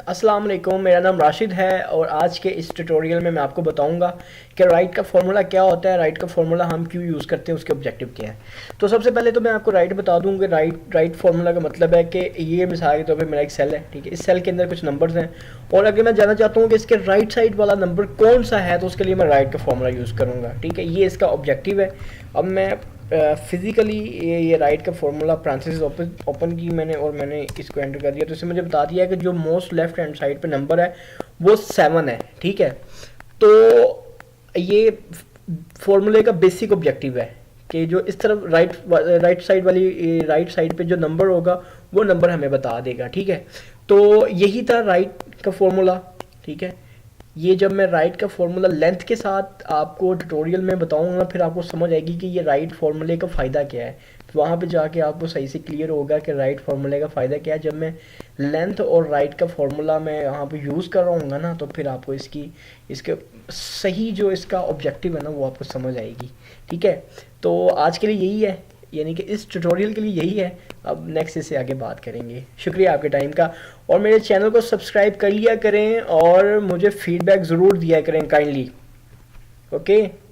अस्सलाम वालेकुम, मेरा नाम राशिद है और आज के इस ट्यूटोरियल में मैं आपको बताऊंगा कि राइट का फॉर्मूला क्या होता है, राइट का फॉर्मूला हम क्यों यूज़ करते हैं, उसके ऑब्जेक्टिव क्या है। तो सबसे पहले तो मैं आपको राइट बता दूं कि राइट फार्मूला का मतलब है कि ये मिसाल के तौर पे मेरा एक सेल है, ठीक है। इस सेल के अंदर कुछ नंबर्स हैं और अगर मैं जानना चाहता हूँ कि इसके राइट साइड वाला नंबर कौन सा है तो उसके लिए मैं राइट का फॉर्मूला यूज़ करूँगा, ठीक है। ये इसका ऑब्जेक्टिव है। अब मैं फिज़िकली ये राइट का फॉर्मूला पैरेंथेसिस ओपन की मैंने और मैंने इसको एंटर कर दिया, तो इससे मुझे बता दिया है कि जो मोस्ट लेफ्ट हैंड साइड पे नंबर है वो 7 है, ठीक है। तो ये फॉर्मूले का बेसिक ऑब्जेक्टिव है कि जो इस तरफ राइट साइड वाली राइट साइड पे जो नंबर होगा वो नंबर हमें बता देगा, ठीक है। तो यही था राइट का फॉर्मूला, ठीक है। ये जब मैं राइट का फॉर्मूला लेंथ के साथ आपको ट्यूटोरियल में बताऊंगा फिर आपको समझ आएगी कि ये राइट फार्मूले का फ़ायदा क्या है। वहाँ पे जाके आपको सही से क्लियर होगा कि राइट फार्मूले का फ़ायदा क्या है। जब मैं लेंथ और राइट का फार्मूला मैं यहाँ पे यूज़ कर रहा हूँ ना, तो फिर आपको इसके सही जो इसका ऑब्जेक्टिव है ना वो आपको समझ आएगी, ठीक है। तो आज के लिए यही है, यानी कि इस ट्यूटोरियल के लिए यही है। अब नेक्स्ट इससे आगे बात करेंगे। शुक्रिया आपके टाइम का, और मेरे चैनल को सब्सक्राइब कर लिया करें और मुझे फीडबैक ज़रूर दिया करें काइंडली। ओके।